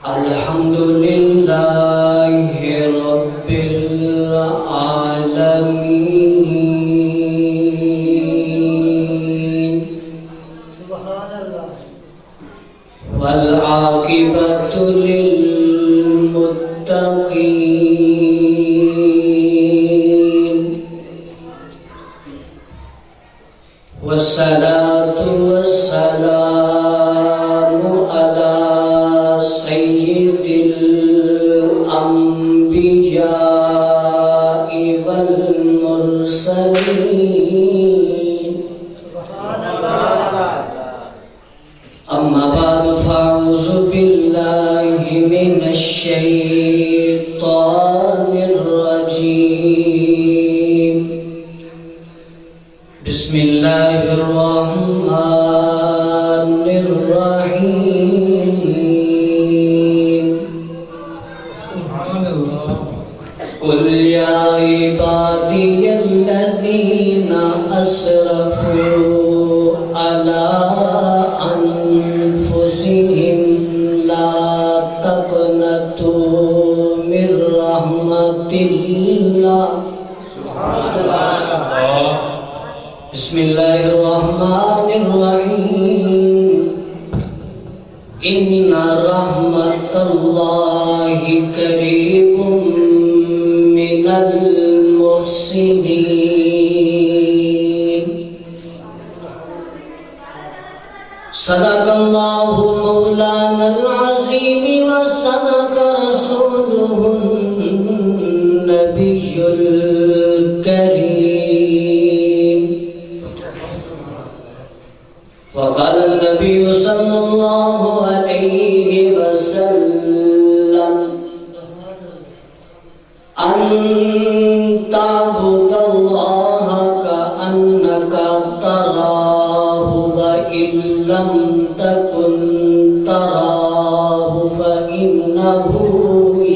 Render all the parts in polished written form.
الحمدللہ رب العالمین والعاقبۃ للمتقین والصلاة والسلام علی سید الانبیاء والمرسلین اما بعد فاعوذ باللہ من الشیطان الرجیم بسم اللہ الرحمن الرحیم قل یا عبادی الذین اسرفوا علی انفسهم لا تقنطوا من رحمت اللہ بسم اللہ الرحمن الرحیم ان رحمت اللہ قریب من المحسنین صدق اللہ مولانا العظیم وصدق رسولہ النبی الکریم وقال النبي صلى الله عليه وسلم أن تعبد الله كأنك تراه وإن لم تكن تراه فإنه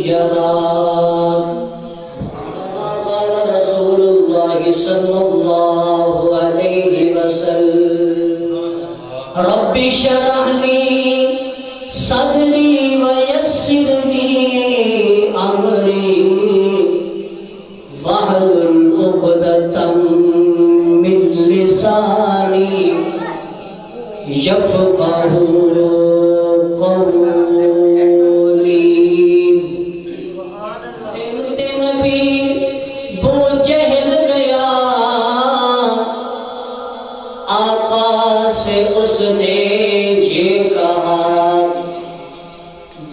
يراك قال رسول الله صلى الله عليه وسلم رب اشرح لي صدري ويسر لي امري واحلل عقدة من لساني يفقهوا قولي سمت نبی بو جہل گیا آقا سے اس نے یہ کہا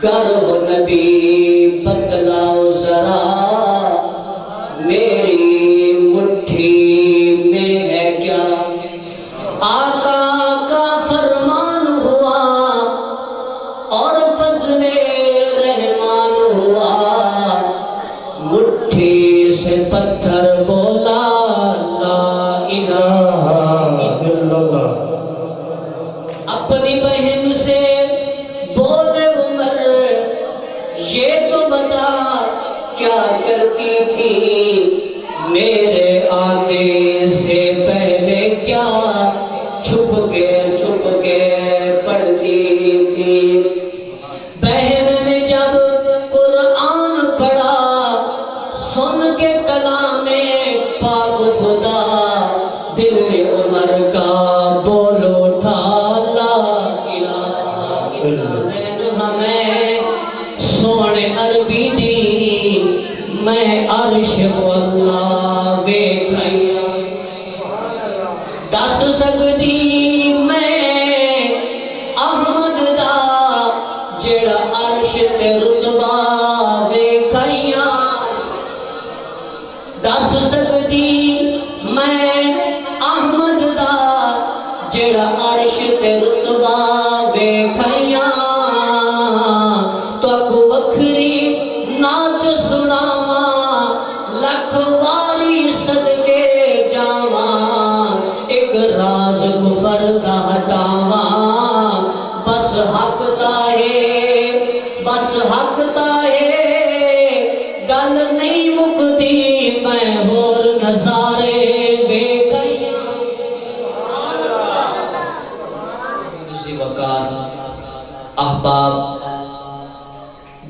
گر ہو نبی بتلاؤ ذرا میری مٹھی میں ہے کیا آقا کا فرمان ہوا اور فضل رحمان ہوا مٹھی سے پتھر بولا لا الہ الا اللہ اپنی بہن سے بولے عمر یہ تو بتا کیا کرتی تھی میرے آنے سے پہلے کیا چھپ کے پڑھتی تھی بہن نے جب قرآن پڑھا سن کے کلام پاک خدا دل عمر کا بول اٹھا لا الہ الا اللہ ہمیں سونے عربی دی میں عرش اللہ ویکھیا دس سکدی میں احمد دا جڑا عرش تے رتبہ ویکھیا دس سکدی میں احمد دا جڑا عرش تے رتبہ ویکھیا تو اگو وکھری نعت سناواں لکھ واری صدقے جاواں ایک راز کفر دا ہٹاواں بس حق دا ہے گل نہیں مکتی میں ہور نظارے ویکھیاں اسی وقت احباب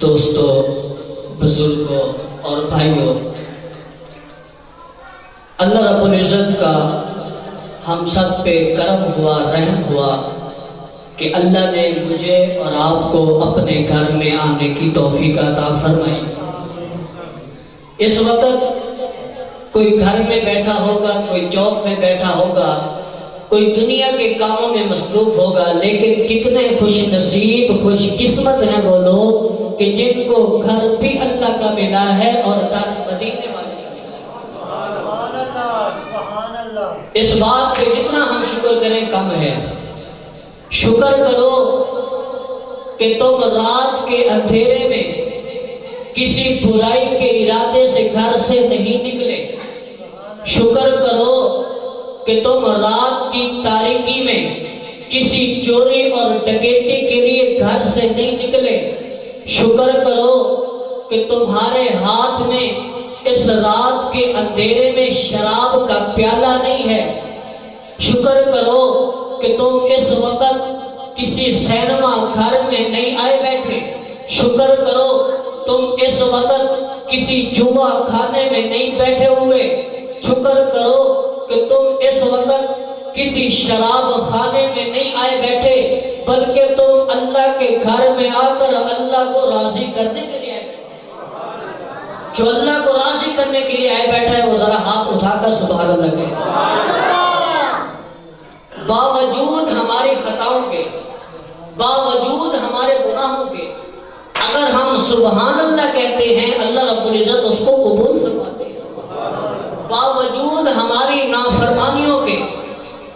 دوستوں، بزرگوں اور بھائیوں، اللہ رب العزت کا ہم سب پہ کرم ہوا، رحم ہوا کہ اللہ نے مجھے اور آپ کو اپنے گھر میں آنے کی توفیق عطا فرمائی۔ اس وقت کوئی گھر میں بیٹھا ہوگا، کوئی چوک میں بیٹھا ہوگا، کوئی دنیا کے کاموں میں مصروف ہوگا، لیکن کتنے خوش نصیب، خوش قسمت ہیں وہ لوگ کہ جن کو گھر بھی اللہ کا ملا ہے اور در مدینے والے کا ملا ہے۔ اس بات پہ جتنا ہم شکر کریں کم ہے۔ شکر کرو کہ تم رات کے اندھیرے میں کسی برائی کے ارادے سے گھر سے نہیں نکلے۔ شکر کرو کہ تم رات کی تاریکی میں کسی چوری اور ڈکیتی کے لیے گھر سے نہیں نکلے۔ شکر کرو کہ تمہارے ہاتھ میں اس رات کے اندھیرے میں شراب کا پیالہ نہیں ہے۔ شکر کرو کہ تم اس وقت کسی سینما گھر میں نہیں آئے بیٹھے۔ شکر کرو تم اس وقت کسی جوا کھانے میں نہیں بیٹھے ہوئے۔ شکر کرو کہ تم اس وقت کسی شراب خانے میں نہیں آئے بیٹھے، بلکہ تم اللہ کے گھر میں آ کر اللہ کو راضی کرنے کے لیے آئے بیٹھے۔ جو اللہ کو راضی کرنے کے لیے آئے بیٹھا ہے وہ ذرا ہاتھ اٹھا کر سبحان اللہ کہے۔ باوجود ہماری خطاؤں کے، باوجود ہمارے گناہوں کے، اگر ہم سبحان اللہ کہتے ہیں اللہ رب العزت اس کو قبول فرماتے ہیں۔ باوجود ہماری نافرمانیوں کے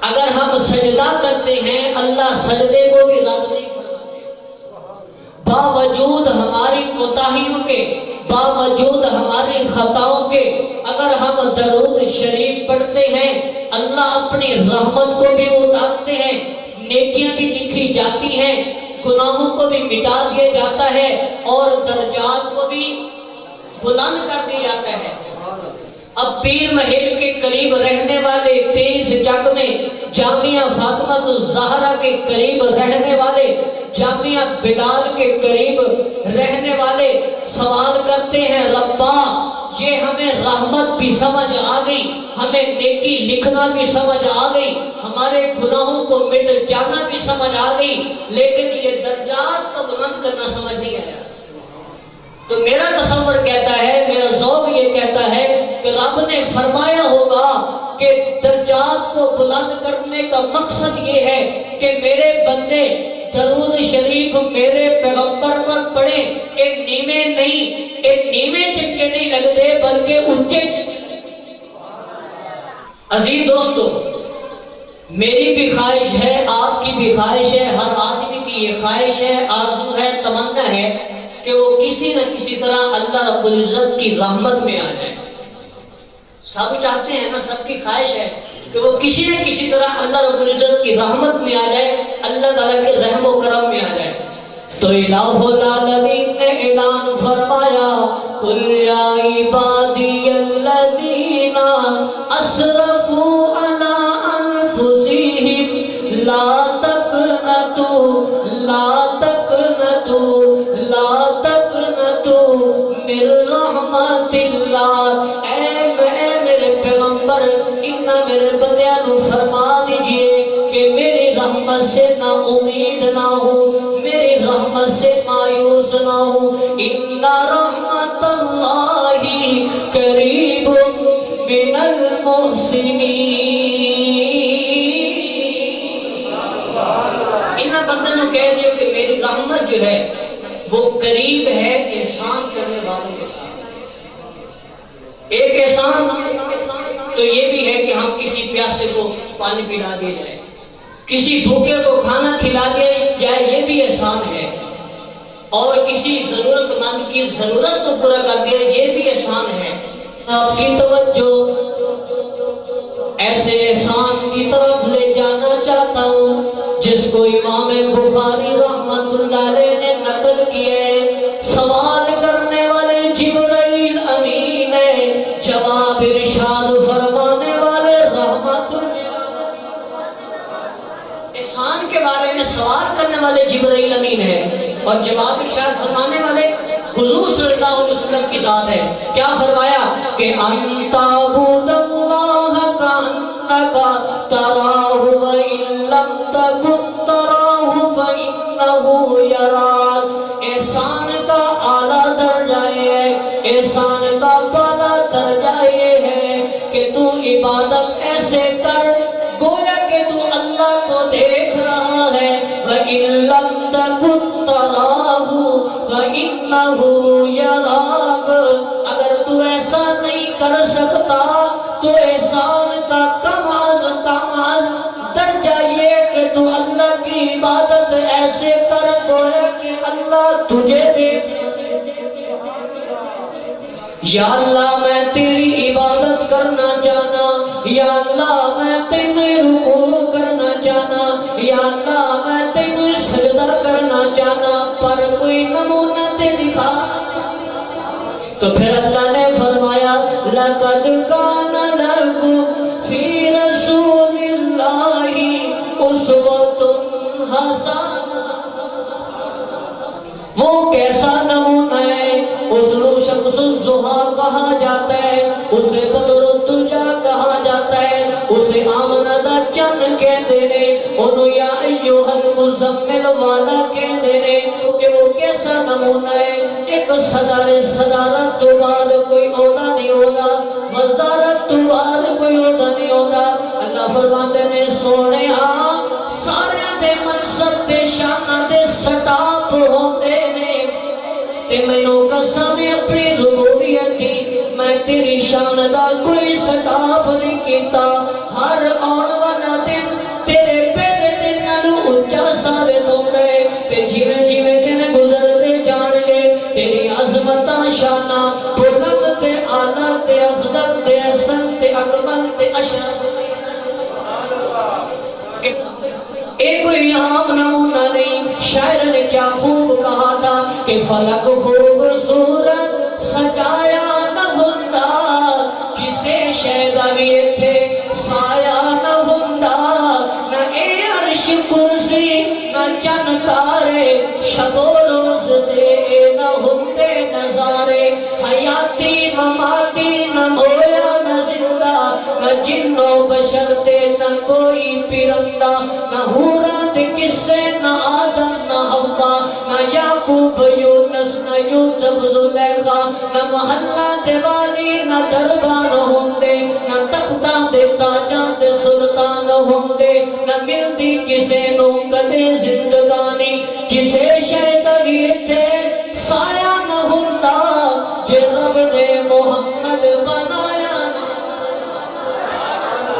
اگر ہم سجدہ کرتے ہیں اللہ سجدے کو بھی رد نہیں فرماتے۔ باوجود ہماری کوتاہیوں کے، باوجود ہماری خطاؤں کے اگر ہم درود شریف پڑھتے ہیں اللہ اپنی رحمت کو بھی اتارتے ہیں، نیکیاں بھی لکھی جاتی ہیں، گناہوں کو بھی مٹا دیا جاتا ہے اور درجات کو بھی بلند کر دیا جاتا ہے۔ اب پیر محل کے قریب رہنے والے، 23 چک میں جامعہ فاطمہ الزہرا کے قریب رہنے والے، جامعہ بلال کے قریب رہنے والے سوال کرتے ہیں ربا یہ ہمیں رحمت بھی سمجھ آ گئی، ہمیں نیکی لکھنا بھی سمجھ آ گئی، ہمارے گناہوں کو مٹ جانا بھی سمجھ آ گئی، لیکن یہ درجات کو بلند کرنا سمجھ نہیں آیا۔ تو میرا تصور کہتا ہے، میرا ذوق یہ کہتا ہے کہ رب نے فرمایا ہوگا کہ درجات کو بلند کرنے کا مقصد یہ ہے کہ میرے بندے درود شریف میرے پیغمبر پر پڑھیں، ایک نیمے نہیں، ایک نیمے چپکے نہیں لگتے بلکہ اونچے۔ عزیز دوستو، میری بھی خواہش ہے، آپ کی بھی خواہش ہے، ہر آدمی کی یہ خواہش ہے، آرزو ہے، تمنا ہے کہ وہ کسی نہ کسی طرح اللہ رب العزت کی رحمت میں آ جائے۔ سب چاہتے ہیں نا، سب کی خواہش ہے کہ وہ کسی نہ کسی طرح اللہ رب العزت کی رحمت میں آ جائے، اللہ تعالیٰ کے رحم و کرم میں آ جائے۔ تو الہ العالمین نے اعلان فرمایا قل یا عبادی الذین اسرفوا علی انفسہم لا تقنطوا من رحمت اللہ۔ اے میرے پیغمبر، میرے بندیاں نو فرما دیجئے کہ میری رحمت سے نہ امید نہ ہو، میری رحمت سے مایوس نہ ہو۔ ان رحمت اللہ قریب من المحسنین۔ ان بندوں نے کہہ دیا کہ میری رحمت جو ہے وہ قریب ہے احسان کرنے والوں کے ساتھ۔ ایک احسان تو یہ بھی ہے کہ ہم کسی پیاسے کو پانی پلا دیا جائے، کسی بھوکے کو کھانا کھلا دیا جائے، یہ بھی احسان ہے، اور کسی ضرورت مند کی ضرورت کو پورا کر دیا یہ بھی احسان ہے۔ آپ کی توجہ ایسے احسان کی طرف لے جانا چاہتا ہوں جس کو امام بخاری رحمت اللہ علیہ نے نقل کیے۔ سوال کرنے والے جبرائیل امین ہے، جواب ارشاد فرمانے والے رحمت اللہ۔ احسان کے بارے میں سوال کرنے والے جبرائیل امین ہے اور جواب ارشاد فرمانے والے ذات ہے. کیا فرمایا کہ انت عبد اللہ کانک تراہ وان لم تکن تراہ فانہ یراک. احسان کا اعلیٰ درجہ ہے، احسان کا بالا درجہ یہ ہے کہ تو عبادت ایسے کر گویا کہ تو اللہ کو دیکھ رہا ہے. وَإِن لَمْ تَكُنْ تَرَاهُ فَإِنَّهُ يَرَاكَ. اگر تو ایسا نہیں کر سکتا تو احسان کا کم از درجہ یہ کہ تو اللہ کی عبادت ایسے کر گویا کہ اللہ تجھے دیکھ. یا اللہ میں تیری عبادت کرنا چاہنا، یا اللہ میں تیرے رکوع کرنا چاہنا، یا اللہ میں تیرے سجدہ کرنا چاہنا، پر کوئی نمونہ تے دکھا. تو پھر اللہ نے فرمایا لَقَدْ كَانَ لَكُمْ فِي رَسُولِ اللَّهِ أُسْوَةٌ حَسَنَةٌ. وہ کیسا نمونہ ہے؟ اس نو شمس الضحیٰ کہا جاتا ہے، اسے بدر الدجا کہا جاتا ہے، اسے آمنہ دا چند کہتے ہیں، انہوں یا ایوہ المزمل والا کہتے ہیں کہ وہ کیسا نمونہ ہے. ایک صدارت تو بعد کوئی عہدہ نہیں ہوتا، وزارت تو بعد کوئی عہدہ نہیں ہوتا. اللہ فرماتے ہیں سونے سارے دے منصب تے شانہ دے سٹاپ ہوندے نے، تے مینوں قسم اپنی ربوبیت دی میں تیری شان دا کوئی سٹاپ نہیں کیتا. ہر آن والا دن تیرے پہلے دن نالوں اونچا ثابت ہوندا ہے، تے جیویں جیویں دن گزرتے جان گے تیری عظمتاں شاناں بلند تے اعلیٰ تے افضل تے احسن تے اکمل تے اشرف. ایک کوئی عام نمونہ نہیں. شاعر نے کیا خوب کہا تھا کہ فلک خوبصورت سجایا نہ ہوندا، کسے شہدہ بھی تھے سایہ نہ ہوندا. نہ اے عرش کرسی نہ چن تارے، شب و روز دے نہ ہوندے نظارے. حیاتی مماتی نہ مویا نہ زندہ، نہ جن و بشر تے نہ کوئی پرندہ. نہ حورا دے قصے نہ آدم نہ حوا، نہ یعقوب یونس نہ یوسف زلیخا. نہ محلہ دے والی نہ دربان ہوندے، نہ تختاں دے تاجاں دے سلطان ہوندے. نہ ملدی کسے نو کدے زندگانی، کسے شہدگی تے سایہ نہ ہوندا جے رب نے محمد بنایا.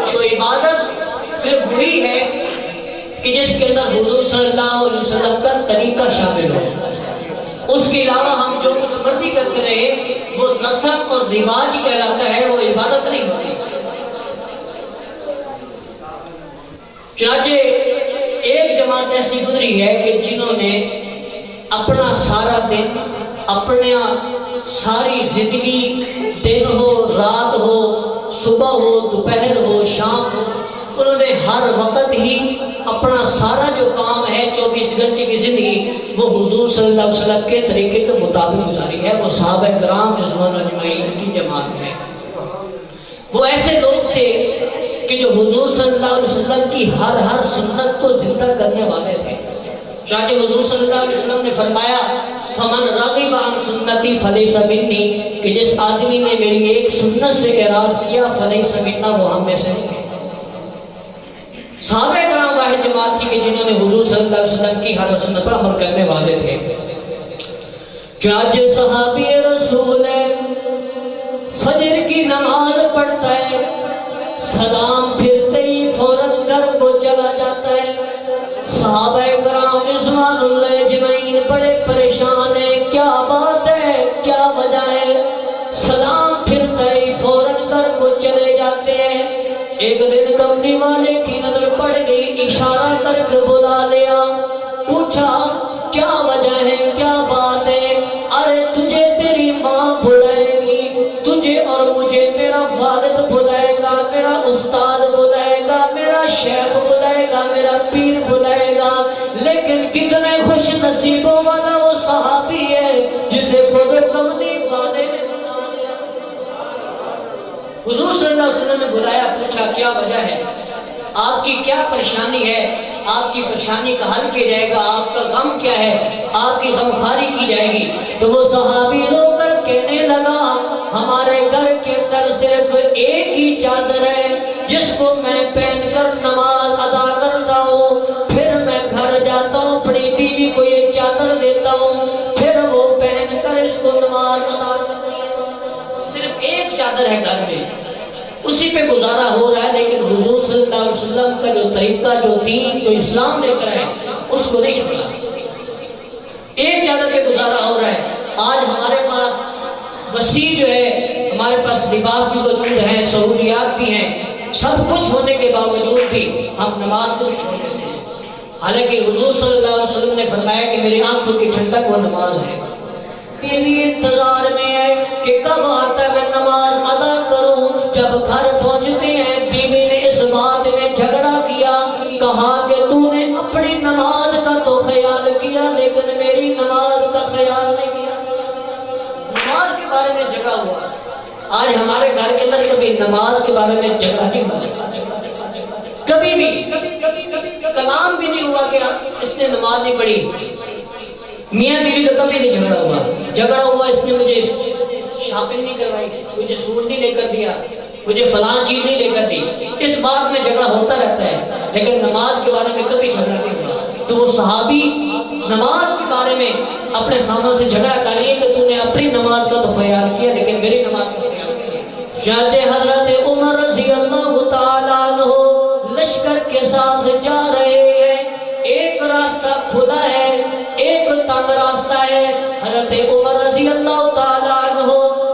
یہ عبادت صرف وہی ہے کہ جس کے اندر حضور صلی اللہ علیہ وسلم کا طریقہ شامل ہو. اس کے علاوہ ہم جو کچھ مرضی کرتے رہے وہ نسب اور رواج کہلاتا ہے، وہ عبادت نہیں ہوتی. چنانچہ ایک جماعت ایسی گزری ہے کہ جنہوں نے اپنا سارا دن، اپنا ساری زندگی، دن ہو رات ہو، صبح ہو دوپہر ہو شام ہو، انہوں نے ہر وقت ہی اپنا سارا جو کام ہے 24 گھنٹے کی زندگی وہ حضور صلی اللہ علیہ وسلم کے طریقے کے مطابق گزاری ہے. وہ صحابہ کرام رضوان اجمعین کی جماعت ہے. وہ ایسے لوگ تھے کہ جو حضور صلی اللہ علیہ وسلم کی ہر سنت کو زندہ کرنے والے تھے. چاہے حضور صلی اللہ علیہ وسلم نے فرمایا فمن رغب عن سنتی فلیس منی، کہ جس آدمی نے میری ایک سنت سے اعراض کیا فلیس منا، وہ ہم میں سے نہیں. صحابہ کرام واحد جماعت تھی کہ جنہوں نے حضور صلی اللہ علیہ وسلم کی ہر سنت پر عمل کرنے والے تھے. چنانچہ صحابی رسول ہے، فجر کی نماز پڑھتا ہے، سلام پھرتے ہی فوراً گھر کو چلا جاتا ہے. صحابہ کرام رضوان اللہ اجمعین بڑے پریشان ہیں، کیا بات ہے، کیا وجہ ہے؟ سلام پھرتا ہی فوراً گھر کو چلے جاتے ہیں. ایک دن کمری والے کی نظر پڑ گئی، اشارہ کر کے بلا لیا، پوچھا کیا وجہ ہے، کیا بات ہے؟ ارے تجھے تیری ماں بلائے گی، تجھے اور مجھے میرا والد بلائے گا، میرا استاد بلائے گا، میرا شیخ بلائے گا، میرا پیر بلائے گا. لیکن کتنے خوش نصیبوں والا وہ صحابی ہے جسے خود کمری والے نے اللہ علیہ وسلم نے بلایا، پوچھا کیا وجہ ہے، آپ کی کیا پریشانی ہے، آپ کی پریشانی کا حل کیا جائے گا، آپ کا غم کیا ہے، آپ کی غمخواری کی جائے گی۔ تو وہ صحابی رو کر کہنے لگا ہمارے گھر کے اندر صرف ایک ہی چادر ہے جس کو میں پہن کر نماز ادا کرتا ہوں، پھر میں گھر جاتا ہوں اپنی بیوی کو یہ چادر دیتا ہوں، پھر وہ پہن کر اس کو نماز ادا کرتی ہے۔ صرف ایک چادر ہے گھر میں، اسی پہ گزارا ہو رہا ہے، لیکن حضور صلی اللہ علیہ وسلم کا جو طریقہ، جو دین، جو اسلام لے کر ہے اس کو نہیں چھوڑا۔ ایک چادر پہ گزارا ہو رہا ہے۔ آج ہمارے پاس وسیع جو ہے، ہمارے پاس لباس بھی موجود ہیں، سہولیات بھی ہیں، سب کچھ ہونے کے باوجود بھی ہم نماز کو بھی چھوڑ دیتے ہیں، حالانکہ حضور صلی اللہ علیہ وسلم نے فرمایا کہ میری آنکھوں کی ٹھنڈک وہ نماز ہے۔ بیوی انتظار میں ہے کہ کب آتا ہے میں نماز ادا کروں۔ جب گھر پہنچتے ہیں بیوی نے اس بات میں جھگڑا کیا، کہا کہ تو نے اپنی نماز کا تو خیال کیا لیکن میری نماز کا خیال نہیں کیا۔ نماز کے بارے میں جھگڑا ہوا۔ آج ہمارے گھر کے اندر کبھی نماز کے بارے میں جھگڑا نہیں ہوا، کبھی بھی کلام بھی نہیں ہوا کہ اس نے نماز نہیں پڑھی۔ میاں بیوی کا کبھی نہیں جھگڑا ہوا۔ جھگڑا ہوا اس نے مجھے شاپنگ نہیں کروائی، مجھے سوٹ نہیں لے کر دیا، مجھے فلاں چیز نہیں لے کر دی، اس بات میں جھگڑا ہوتا رہتا ہے، لیکن نماز کے بارے میں کبھی جھگڑا نہیں ہوا۔ تو وہ صحابی نماز کے بارے میں اپنے خامن سے جھگڑا کر رہی ہے کہ تو نے اپنی نماز کا تو خیال کیا لیکن میری نماز کا خیال نہیں کیا۔ چنانچہ حضرت عمر رضی اللہ تعالیٰ عنہ لشکر کے ساتھ جا رہے ہیں، ایک راستہ کھلا ہے، ایک تنگ راستہ ہے۔ حضرت عمر رضی اللہ تعالیٰ عنہ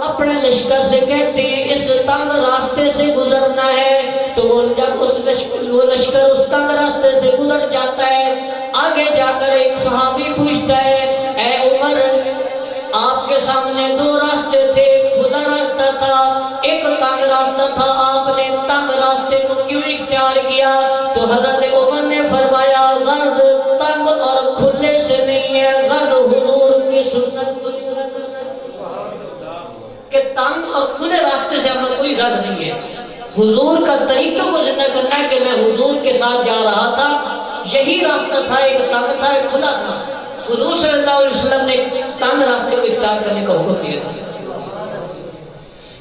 اپنے لشکر سے کہتے ہیں اس تنگ راستے سے گزرنا ہے، تو وہ جب وہ لشکر اس تنگ راستے سے گزر جاتا ہے، آگے جا کر ایک صحابی پوچھتا ہے اے عمر آپ کے سامنے دو راستے تھے، کھلا راستہ تھا، ایک تنگ راستہ تھا، آپ نے تنگ راستے کو کیوں اختیار کیا؟ تو حضرت عمر نے فرمایا غرض تنگ اور کھلے سے نہیں ہے، غرض حضور کی سنت کہ تنگ اور کھلے راستے سے ہمیں کوئی غرض نہیں ہے، حضور کا طریقہ کو زندہ کرنا ہے کہ میں حضور کے ساتھ جا رہا تھا، یہی راستہ تھا، ایک تنگ تھا ایک کھلا تھا، حضور صلی اللہ علیہ وسلم نے تنگ راستے کو اختیار کرنے کا حکم دیا تھا۔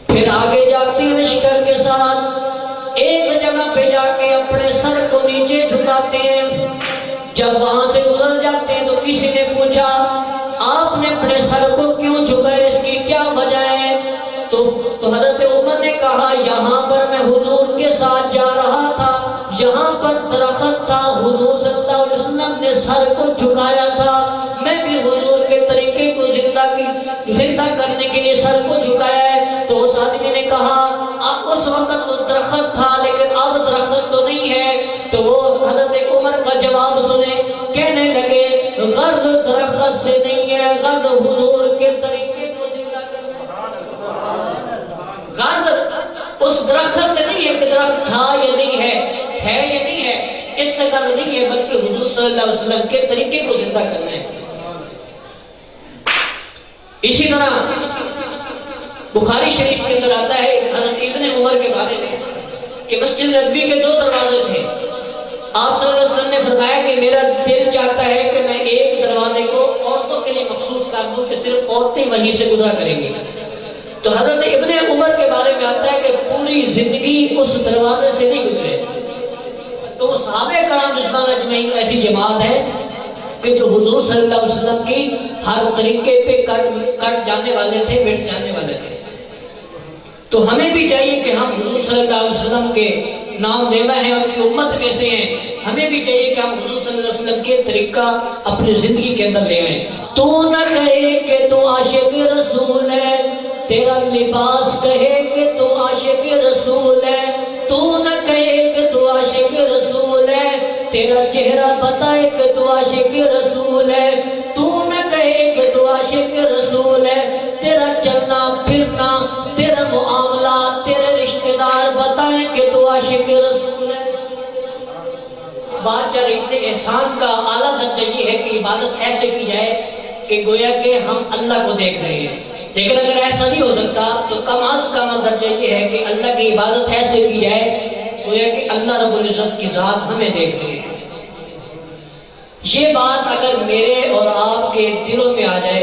پھر آگے جاتی لشکر کے ساتھ ایک جگہ پہ جا کے اپنے سر کو نیچے جھکاتے ہیں، جب وہاں سے گزر جاتے ہیں تو کسی نے پوچھا آپ نے اپنے سر کو کیوں جھکائے، اس کی کیا وجہ ہے؟ تو حضرت عمر نے کہا یہاں پر میں حضور کے ساتھ جا رہا تھا، یہاں پر درخت تھا، حضور صلی اللہ علیہ وسلم نے سر کو جھکایا تھا، میں بھی حضور کے طریقے کو زندہ کرنے کے لیے سر کو جھکایا ہے۔ تو اس آدمی نے کہا اس وقت تو درخت تھا لیکن اب درخت تو نہیں ہے۔ تو وہ حضرت عمر کا جواب سنے، کہنے لگے غرض درخت سے نہیں ہے، غرض حضور کے طریقے کو زندہ کرنا، غرض اس درخت سے نہیں ہے کہ درخت تھا یا نہیں ہے یا نہیں ہے، اس سے غرض نہیں ہے، بلکہ حضور صلی اللہ علیہ وسلم کے طریقے کو زندہ کرنا ہے۔ اسی طرح بخاری شریف کے اندر آتا ہے حضرت ابن عمر کے بارے میں کہ مسجد نبوی کے دو دروازے تھے، آپ صلی اللہ علیہ وسلم نے فرمایا کہ میرا دل چاہتا ہے کہ میں ایک دروازے کو عورتوں کے لیے مخصوص کر دوں کہ صرف عورتیں وہیں سے گزرا کریں گی۔ تو حضرت ابن عمر کے بارے میں آتا ہے کہ پوری زندگی اس دروازے سے نہیں گزرے۔ تو وہ صحابہ کرام رضوان اجمعین ایسی جماعت ہے کہ جو حضور صلی اللہ علیہ وسلم کی ہر طریقے پہ کٹ جانے والے تھے، مٹ جانے والے تھے۔ تو ہمیں بھی چاہیے کہ ہم حضور صلی اللہ علیہ وسلم کے نام لیوا ہیں، ان کی امت میں سے ہیں، ہمیں بھی چاہیے کہ ہم حضور صلی اللہ علیہ وسلم کے طریقہ اپنی زندگی کے اندر لے آئیں۔ تو نہ کہے کہ تو عاشق رسول ہے، تیرا لباس کہے کہ تو عاشق رسول ہے، تو نہ کہے کہ تو عاشق رسول ہے، تیرا چہرہ بتائے کہ تو عاشق رسول ہے، تو نہ کہے کہ تو عاشق رسول ہے، تیرا چلنا پھرنا، تیرا معاملات، تیرے رشتہ دار بتائیں کہ تو عاشق رسول ہے۔ بات چل رہی تھی احسان کا اعلیٰ درجہ یہ ہے کہ عبادت ایسے کی جائے کہ گویا کہ ہم اللہ کو دیکھ رہے ہیں۔ لیکن اگر ایسا نہیں ہو سکتا تو کم از کم درجہ یہ ہے کہ اللہ کی عبادت ایسے کی جائے وہ یہ کہ اللہ رب العزت کی ذات ہمیں دیکھ رہی ہے۔ یہ بات اگر میرے اور آپ کے دلوں میں آ جائے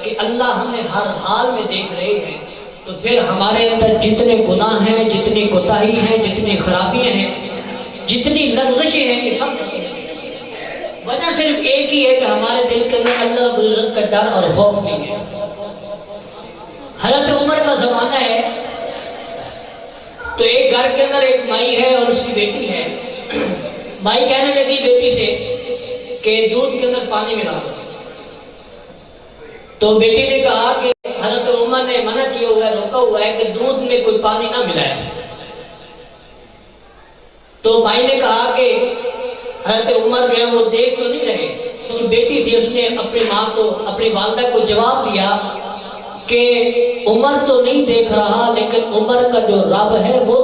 کہ اللہ ہمیں ہر حال میں دیکھ رہے ہیں، تو پھر ہمارے اندر جتنے گناہ ہیں، جتنی کوتاہی ہیں، جتنی خرابیاں ہیں، جتنی لغزشیں ہیں، یہ سب وجہ صرف ایک ہی ہے کہ ہمارے دل کے اندر اللہ رب العزت کا ڈر اور خوف نہیں ہے۔ حضرت عمر کا زمانہ ہے تو ایک گھر کے اندر ایک مائی ہے اور اس کی بیٹی ہے۔ مائی کہنے لگی بیٹی سے کہ دودھ کے اندر پانی ملا دو، تو بیٹی نے کہا کہ حضرت عمر نے منع کیا ہوا ہے، روکا ہوا ہے کہ دودھ میں کوئی پانی نہ ملائے۔ تو بھائی نے کہا کہ حضرت عمر جو ہے وہ دیکھ تو نہیں رہے۔ اس کی بیٹی تھی، اس نے اپنی ماں کو، اپنی والدہ کو جواب دیا کہ عمر تو نہیں دیکھ رہا لیکن عمر کا جو رب ہے وہ